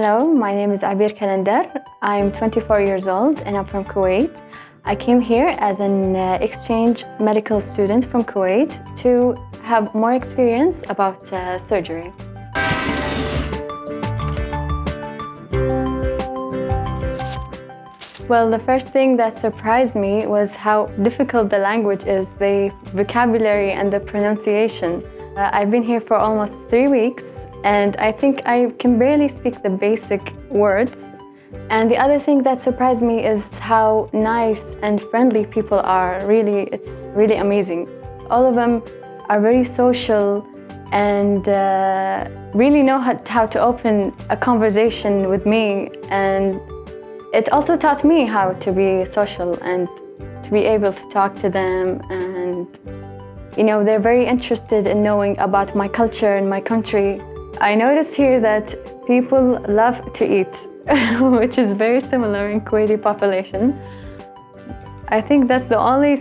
Hello, my name is Abir I'm 24 years old and I'm from Kuwait. I came here as an exchange medical student from Kuwait to have more experience about surgery. Well, the first thing that surprised me was how difficult the language is, the vocabulary and the pronunciation. I've been here for almost 3 weeks and I think I can barely speak the basic words. And the other thing that surprised me is how nice and friendly people are. It's really amazing. All of them are very social and really know how to open a conversation with me. And it also taught me how to be social and to be able to talk to them. And they're very interested in knowing about my culture and my country. I noticed here that people love to eat, which is very similar in Kuwaiti population. I think that's the only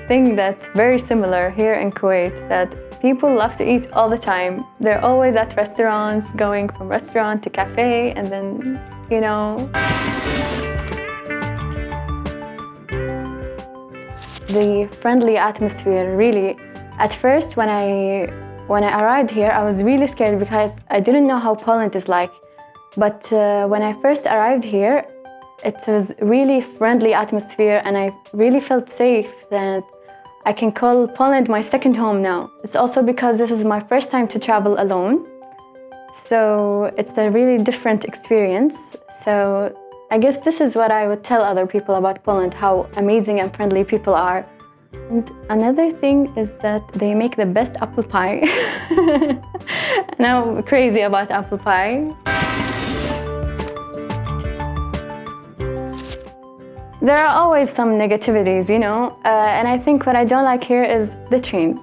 thing that's very similar here in Kuwait, that people love to eat all the time. They're always at restaurants, going from restaurant to cafe, and then, the friendly atmosphere, really. At first, when I arrived here, I was really scared because I didn't know how Poland is like. But when I first arrived here, it was really friendly atmosphere and I really felt safe that I can call Poland my second home now. It's also because this is my first time to travel alone. So it's a really different experience. So I guess this is what I would tell other people about Poland, how amazing and friendly people are. And another thing is that they make the best apple pie. And I'm crazy about apple pie. There are always some negativities, and I think what I don't like here is the trains.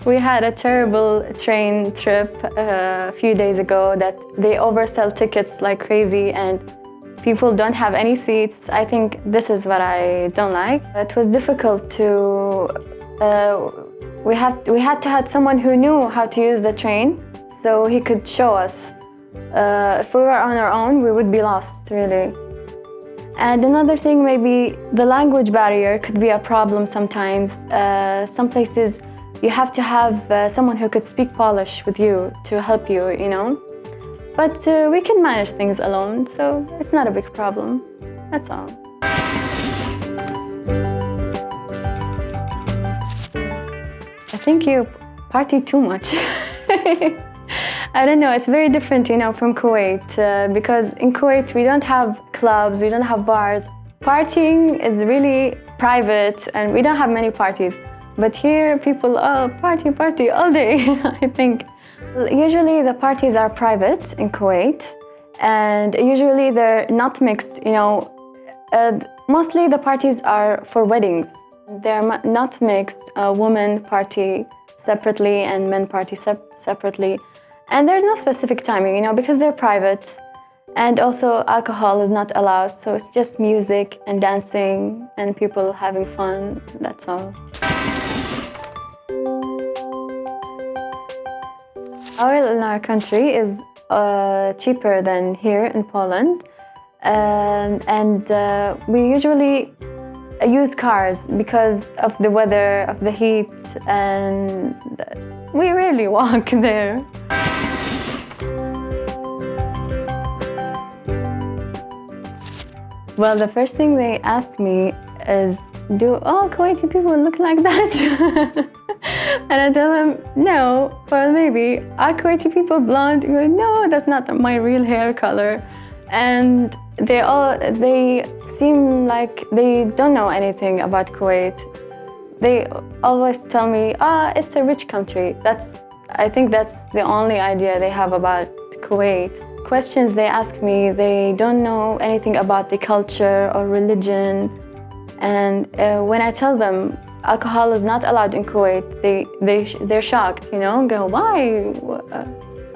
We had a terrible train trip a few days ago that they oversell tickets like crazy and people don't have any seats. I think this is what I don't like. It was difficult to... we had to have someone who knew how to use the train so he could show us. If we were on our own, we would be lost, really. And another thing, maybe the language barrier could be a problem sometimes. Some places you have to have someone who could speak Polish with you to help you, But we can manage things alone, so it's not a big problem. That's all. I think you party too much. I don't know, it's very different, from Kuwait, because in Kuwait we don't have clubs, we don't have bars. Partying is really private and we don't have many parties. But here people party all day, I think. Usually the parties are private in Kuwait and usually they're not mixed, mostly the parties are for weddings. They're not mixed, women party separately and men party separately. And there's no specific timing, because they're private. And also alcohol is not allowed, so it's just music and dancing and people having fun, that's all. Oil in our country is cheaper than here in Poland. And we usually use cars because of the weather, of the heat, and we rarely walk there. Well, the first thing they ask me is, do all Kuwaiti people look like that? And I tell them, no, well, maybe. Are Kuwaiti people blonde? Go, no, that's not my real hair color. And they seem like they don't know anything about Kuwait. They always tell me, it's a rich country. I think that's the only idea they have about Kuwait. Questions they ask me, they don't know anything about the culture or religion. And when I tell them alcohol is not allowed in Kuwait, they're shocked, go, why?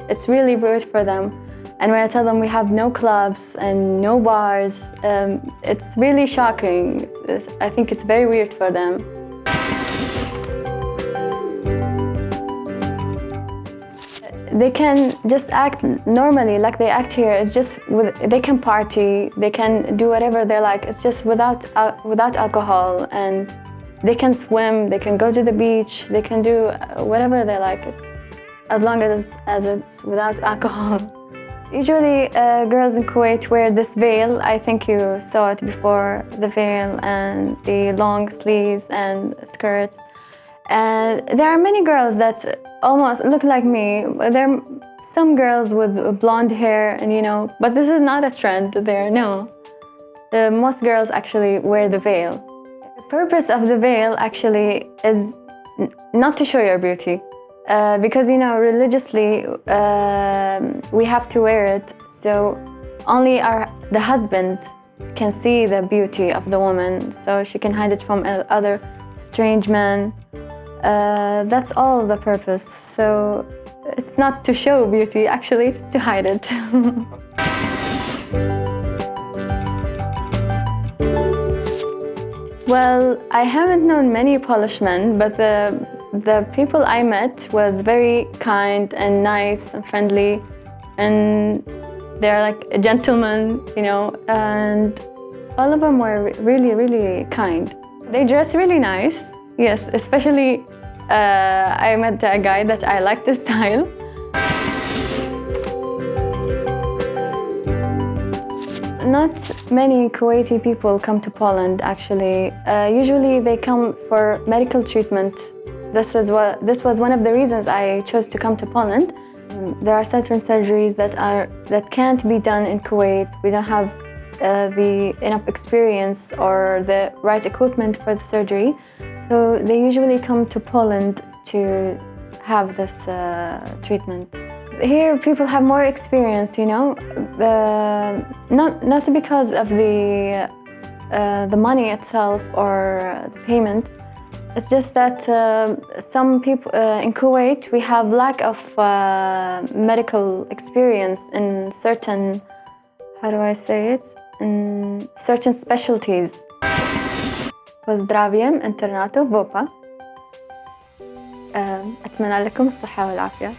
It's really weird for them. And when I tell them we have no clubs and no bars, it's really shocking. I think it's very weird for them. they can just act normally like they act here. It's just they can party, they can do whatever they like. It's just without alcohol, and they can swim, they can go to the beach, they can do whatever they like. It's as long as it's without alcohol. Usually girls in Kuwait wear this veil. I think you saw it before, the veil and the long sleeves and skirts. And there are many girls that almost look like me. There are some girls with blonde hair, and but this is not a trend there, no. Most girls actually wear the veil. The purpose of the veil actually is not to show your beauty. Because religiously we have to wear it, so only the husband can see the beauty of the woman, so she can hide it from other strange men. That's all the purpose. So it's not to show beauty, actually it's to hide it. Well, I haven't known many Polish men, but the people I met was very kind and nice and friendly, and they're like a gentleman, and all of them were really, really kind. They dress really nice, yes, especially I met a guy that I liked his style. Not many Kuwaiti people come to Poland, actually. Usually they come for medical treatment. This was one of the reasons I chose to come to Poland. There are certain surgeries that can't be done in Kuwait. We don't have the enough experience or the right equipment for the surgery. So they usually come to Poland to have this treatment. Here people have more experience, not because of the money itself or the payment. It's just that some people in Kuwait, we have lack of medical experience in certain, how do I say it, in certain specialties. Pozdrawiam internatu WOPA. أتمنى لكم الصحة والعافية.